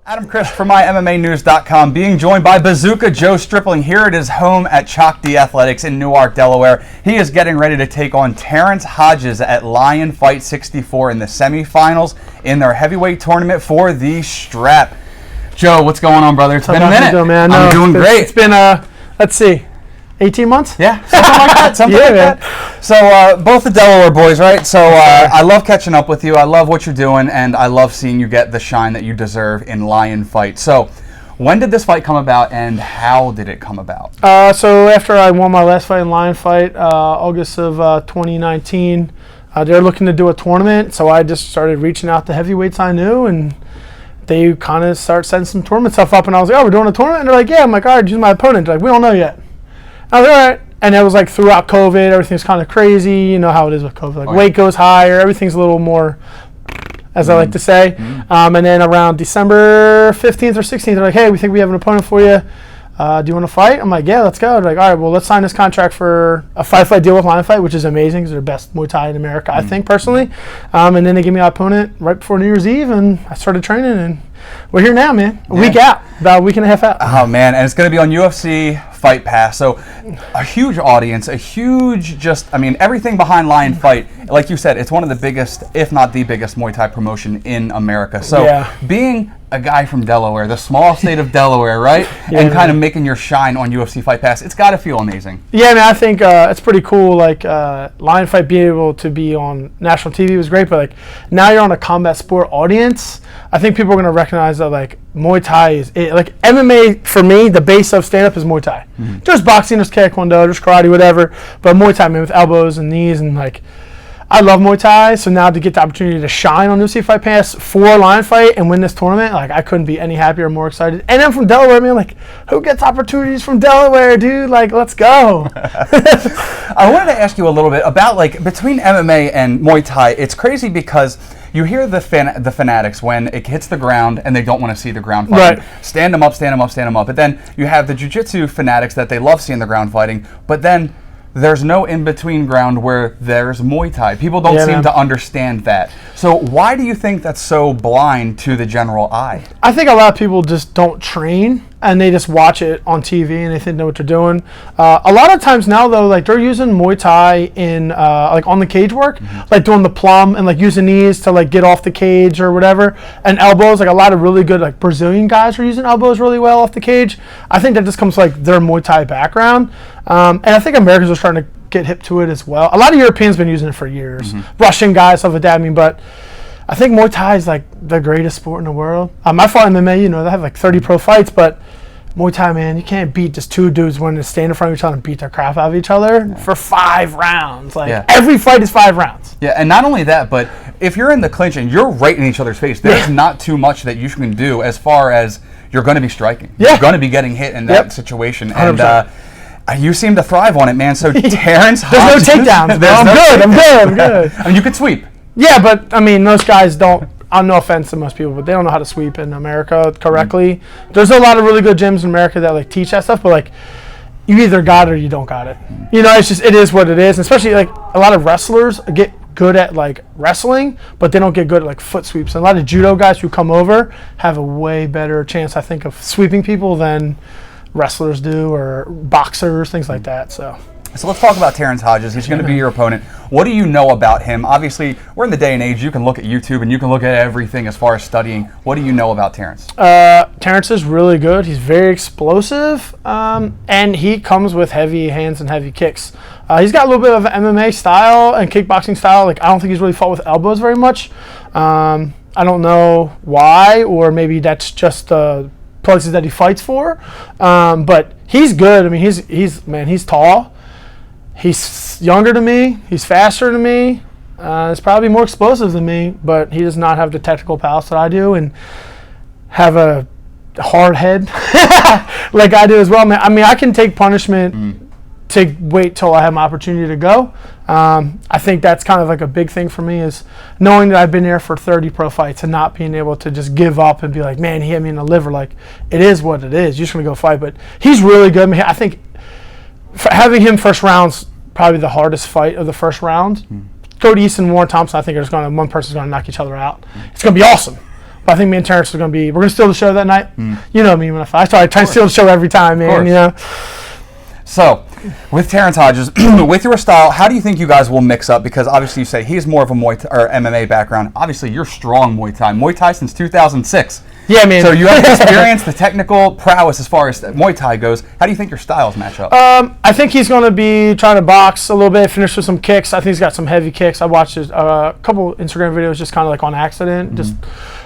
Adam Chris from MyMMAnews.com, being joined by Bazooka Joe Stripling here at his home at Chalk D Athletics in Newark, Delaware. He is getting ready to take on Terrence Hodges at Lion Fight 64 in the semifinals in their heavyweight tournament for the strap. Joe, what's going on, brother? It's been a minute. Man? I'm doing great. It's been, let's see, 18 months? Yeah, something like that. Something like that. So both the Delaware boys, right? So I love catching up with you. I love what you're doing, and I love seeing you get the shine that you deserve in Lion Fight. So when did this fight come about, and how did it come about? So after I won my last fight in Lion Fight, August of 2019, they were looking to do a tournament, so I just started reaching out to heavyweights I knew, and they kind of start setting some tournament stuff up, and I was like, oh, we're doing a tournament? And they're like, yeah. I'm like, all right, who's my opponent? They're like, we don't know yet. I was like, all right. And it was like throughout COVID, everything's kind of crazy. You know how it is with COVID. Like weight goes higher, everything's a little more, as I like to say. And then around December 15th or 16th, they're like, hey, we think we have an opponent for you. Do you want to fight? I'm like, yeah, let's go. They're like, all right, well, let's sign this contract for a 5-fight deal with Lion Fight, which is amazing because they're the best Muay Thai in America, I think, personally. And then they gave me an opponent right before New Year's Eve, and I started training, and we're here now, man. A week out, about a week and a half out. Oh, man, and it's going to be on UFC Fight Pass. So a huge audience, a huge everything behind Lion Fight. Like you said, it's one of the biggest, if not the biggest, Muay Thai promotion in America. So being a guy from Delaware, the small state of Delaware, right? And kind of making your shine on UFC Fight Pass, it's got to feel amazing. Yeah, man, I think it's pretty cool. Like Lion Fight being able to be on national TV was great, but like now you're on a combat sport audience. I think people are going to recognize that like Muay Thai is like MMA for me. The base of stand up is Muay Thai. There's boxing, there's taekwondo, there's karate, whatever. But Muay Thai, man, with elbows and knees, and like I love Muay Thai. So now to get the opportunity to shine on UFC Fight Pass for Lion Fight and win this tournament, like I couldn't be any happier or more excited. And I'm from Delaware, man. Like who gets opportunities from Delaware, dude? Like let's go. I wanted to ask you a little bit about like between MMA and Muay Thai. It's crazy because you hear the fanatics when it hits the ground and they don't want to see the ground fighting. Right. Stand them up, stand them up, stand them up. But then you have the jiu-jitsu fanatics that they love seeing the ground fighting, but then there's no in-between ground where there's Muay Thai. People don't seem to understand that. So why do you think that's so blind to the general eye? I think a lot of people just don't train and they just watch it on TV and they think they know what they're doing. A lot of times now though, like they're using Muay Thai in like on the cage work, like doing the plum and like using knees to like get off the cage or whatever, and elbows. Like a lot of really good like Brazilian guys are using elbows really well off the cage. I think that just comes like their Muay Thai background, and I think Americans are starting to get hip to it as well. A lot of Europeans been using it for years, Russian guys, stuff like that. I mean, but I think Muay Thai is like the greatest sport in the world. I fought MMA, you know, they have like 30 pro fights, but Muay Thai, man, you can't beat just two dudes wanting to stand in front of each other and beat the crap out of each other for 5 rounds. Like every fight is 5 rounds. Yeah, and not only that, but if you're in the clinch and you're right in each other's face, there's not too much that you can do as far as you're going to be striking. You're going to be getting hit in that situation. 100%. And you seem to thrive on it, man. So Terrence Hodges, there's no takedowns. I'm good. I mean, you could sweep. Yeah, but I mean, most guys don't. No offense to most people, but they don't know how to sweep in America correctly. There's a lot of really good gyms in America that like teach that stuff, but like you either got it or you don't got it. You know, it's just it is what it is. And especially like a lot of wrestlers get good at like wrestling, but they don't get good at like foot sweeps. And a lot of judo guys who come over have a way better chance, I think, of sweeping people than wrestlers do or boxers, things like that. So let's talk about Terrence Hodges. He's going to be your opponent. What do you know about him? Obviously, we're in the day and age you can look at YouTube and you can look at everything as far as studying. What do you know about Terrence? Terrence is really good. He's very explosive, and he comes with heavy hands and heavy kicks. He's got a little bit of MMA style and kickboxing style. Like I don't think he's really fought with elbows very much. I don't know why, or maybe that's just the places that he fights for. But he's good. I mean, he's tall. He's younger than me. He's faster than me. He's probably more explosive than me, but he does not have the technical prowess that I do and have a hard head like I do as well. I mean, I can take punishment to wait till I have my opportunity to go. I think that's kind of like a big thing for me is knowing that I've been there for 30 pro fights and not being able to just give up and be like, man, he hit me in the liver. Like, it is what it is. You're just going to go fight. But he's really good. I mean, I think having him first round's probably the hardest fight of the first round. Cody Easton and Warren Thompson, I think, one person's going to knock each other out. It's going to be awesome. But I think me and Terrence are going to be, we're going to steal the show that night. You know me when I fight. I try to steal the show every time, man, you know. So, with Terrence Hodges, with your style, how do you think you guys will mix up? Because obviously you say he's more of a Muay Thai, or MMA background. Obviously, you're strong Muay Thai. Muay Thai since 2006. Yeah, man. So you have the experience, the technical prowess as far as Muay Thai goes. How do you think your styles match up? I think he's going to be trying to box a little bit, finish with some kicks. I think he's got some heavy kicks. I watched a couple Instagram videos just kind of like on accident.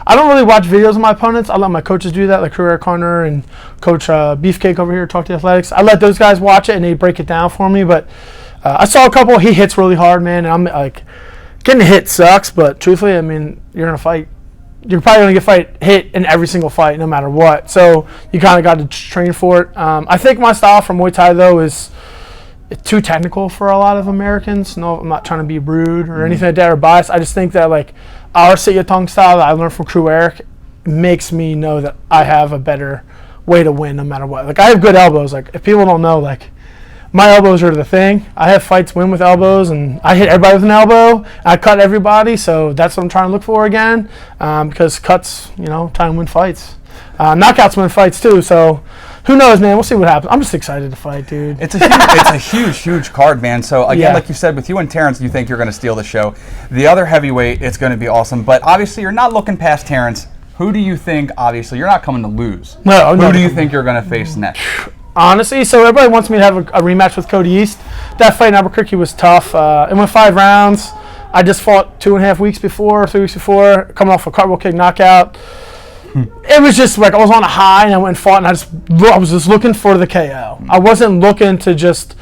I don't really watch videos of my opponents. I let my coaches do that, like Career Connor and Coach Beefcake over here, Talk to Athletics. I let those guys watch it and they break it down for me. But I saw a couple. He hits really hard, man. And I'm like, getting hit sucks, but truthfully, I mean, you're going to fight. You're probably going to get hit in every single fight, no matter what. So you kind of got to train for it. I think my style for Muay Thai, though, is too technical for a lot of Americans. No, I'm not trying to be rude or anything like that or biased. I just think that, like, our Sit-Ya-Tongue style that I learned from Crew Eric makes me know that I have a better way to win no matter what. Like, I have good elbows. Like, if people don't know, like, my elbows are the thing. I have fights win with elbows, and I hit everybody with an elbow. I cut everybody, so that's what I'm trying to look for again. Because cuts, you know, try and win fights. Knockouts win fights too. So who knows, man? We'll see what happens. I'm just excited to fight, dude. It's a huge card, man. So again, like you said, with you and Terrence, you think you're going to steal the show. The other heavyweight, it's going to be awesome. But obviously, you're not looking past Terrence. Who do you think? Obviously, you're not coming to lose. No. Who do you think you're going to face next? Honestly, so everybody wants me to have a rematch with Cody East. That fight in Albuquerque was tough. It went 5 rounds. I just fought 2.5 weeks before, 3 weeks before, coming off a cartwheel kick knockout. It was just like I was on a high and I went and fought, and I was just looking for the KO. I wasn't looking to just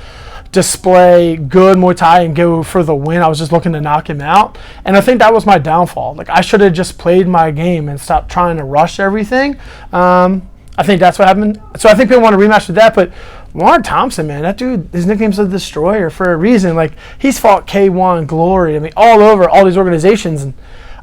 display good Muay Thai and go for the win. I was just looking to knock him out, and I think that was my downfall. Like, I should have just played my game and stopped trying to rush everything. I think that's what happened. So I think people want to rematch with that, but Warren Thompson, man, that dude, his nickname's the Destroyer for a reason. Like, he's fought K1, Glory, I mean, all over, all these organizations, and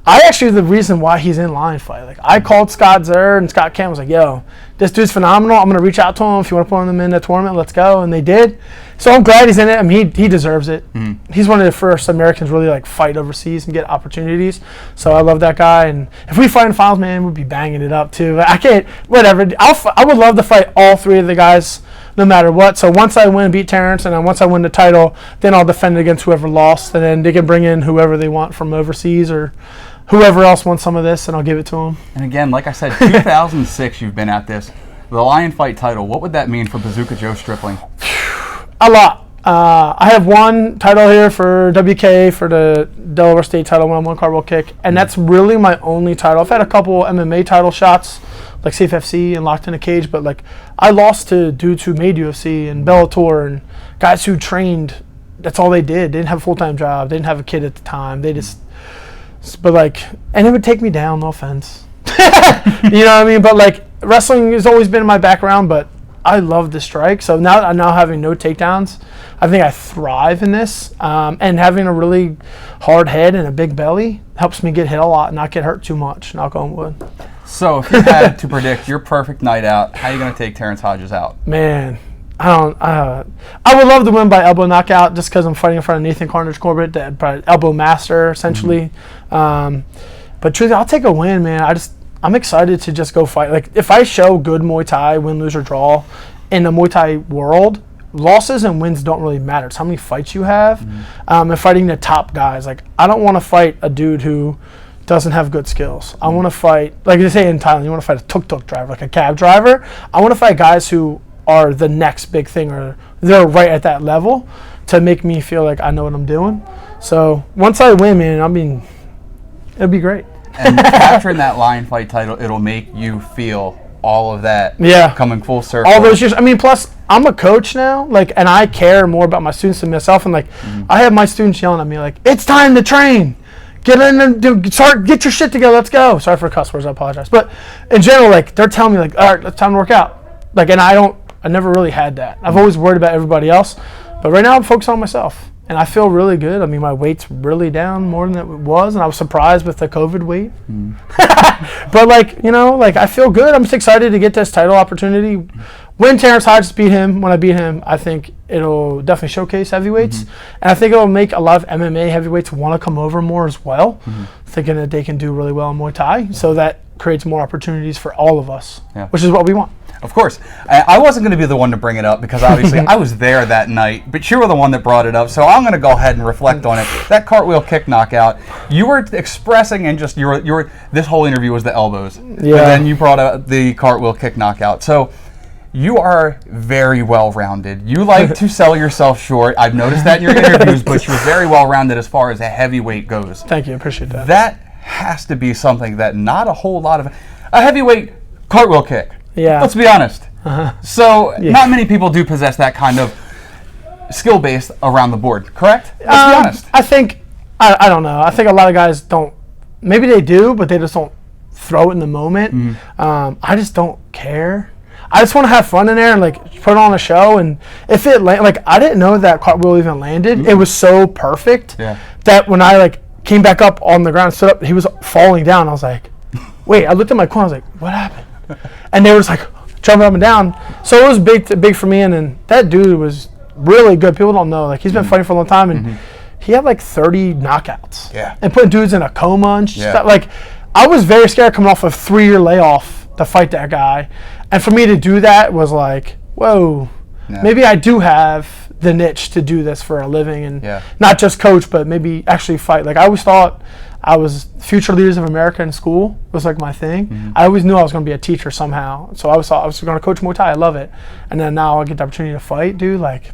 I actually the reason why he's in line fight. Like, I called Scott Zer and Scott Kent was like, yo, this dude's phenomenal. I'm going to reach out to him. If you want to put him in the tournament, let's go. And they did. So I'm glad he's in it. I mean, he deserves it. He's one of the first Americans really, like, fight overseas and get opportunities. So I love that guy. And if we fight in finals, man, we'd be banging it up too. I can't, whatever. I would love to fight all 3 of the guys no matter what. So once I win, beat Terrence, and then once I win the title, then I'll defend it against whoever lost. And then they can bring in whoever they want from overseas or whoever else wants some of this, and I'll give it to them. And again, like I said, 2006 you've been at this. The Lion Fight title, what would that mean for Bazooka Joe Stripling? A lot. I have one title here for WK for the Delaware State title when I won cartwheel kick, and that's really my only title. I've had a couple MMA title shots, like CFFC and Locked in a Cage, but like I lost to dudes who made UFC and Bellator and guys who trained. That's all they did. They didn't have a full-time job. They didn't have a kid at the time. They just... But like, and it would take me down, no offense. You know what I mean? But like, wrestling has always been in my background, but I love the strike. So now having no takedowns, I think I thrive in this. And having a really hard head and a big belly helps me get hit a lot and not get hurt too much, knock on wood. So if you had to predict your perfect night out, how are you going to take Terrence Hodges out? Man, I would love to win by elbow knockout just because I'm fighting in front of Nathan Carnage Corbett, the elbow master essentially. But truthfully, I'll take a win, man. I'm excited to just go fight. Like, if I show good Muay Thai, win, lose, or draw in the Muay Thai world, losses and wins don't really matter. It's how many fights you have. And fighting the top guys. Like, I don't want to fight a dude who doesn't have good skills. I want to fight, like they say in Thailand, you want to fight a tuk-tuk driver, like a cab driver. I want to fight guys who are the next big thing, or they're right at that level to make me feel like I know what I'm doing. So once I win, man, it'll be great. And capturing that Lion Fight title, it'll make you feel all of that coming full circle. All those years. I mean, plus I'm a coach now, like, and I care more about my students than myself. And like, I have my students yelling at me like, "It's time to train. Get in and get your shit together. Let's go." Sorry for cuss words. I apologize. But in general, like, they're telling me like, "All right, it's time to work out." Like, and I never really had that. I've always worried about everybody else, but right now I'm focused on myself, and I feel really good. I mean, my weight's really down more than it was, and I was surprised with the COVID weight. But like, you know, like, I feel good. I'm just excited to get this title opportunity. When Terrence Hodges beat him, when I beat him, I think it'll definitely showcase heavyweights, and I think it'll make a lot of MMA heavyweights want to come over more as well, thinking that they can do really well in Muay Thai, so that creates more opportunities for all of us, which is what we want. Of course. I wasn't going to be the one to bring it up because obviously I was there that night, but you were the one that brought it up, so I'm going to go ahead and reflect on it. That cartwheel kick knockout, you were expressing and just you were this whole interview was the elbows. Yeah. And then you brought up the cartwheel kick knockout. So you are very well-rounded. You like to sell yourself short. I've noticed that in your interviews, but you're very well-rounded as far as a heavyweight goes. Thank you. I appreciate that. That has to be something that not a whole lot of... A heavyweight cartwheel kick. Yeah. Let's be honest. So not many people do possess that kind of skill base around the board, correct? Let's be honest. I think, I don't know. I think a lot of guys don't, maybe they do, but they just don't throw it in the moment. I just don't care. I just want to have fun in there and like put on a show. And if it like I didn't know that cartwheel even landed. It was so perfect that when I like came back up on the ground, stood up, he was falling down. I was like, wait. I looked at my corner. I was like, what happened? And they were just like jumping up and down. So it was big for me. And then that dude was really good. People don't know. Like he's been fighting for a long time, and he had like 30 knockouts. And putting dudes in a coma and stuff. Like I was very scared coming off a 3-year layoff to fight that guy. And for me to do that was like, whoa, maybe I do have the niche to do this for a living and not just coach, but maybe actually fight. Like I always thought I was Future Leaders of America in school was like my thing. I always knew I was going to be a teacher somehow. So I always thought I was going to coach Muay Thai. I love it. And then now I get the opportunity to fight, dude. Like,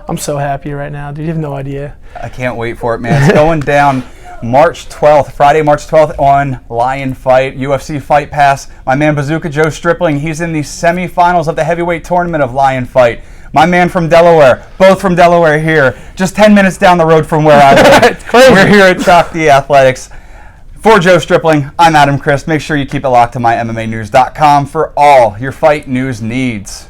I'm so happy right now, dude. You have no idea. I can't wait for it, man. It's going down March 12th, Friday, March 12th on Lion Fight, UFC Fight Pass. My man Bazooka Joe Stripling, he's in the semifinals of the heavyweight tournament of Lion Fight. My man from Delaware, both from Delaware here, just 10 minutes down the road from where I live. It's crazy. We're here at Chalk D Athletics. For Joe Stripling, I'm Adam Christ. Make sure you keep it locked to mymmanews.com for all your fight news needs.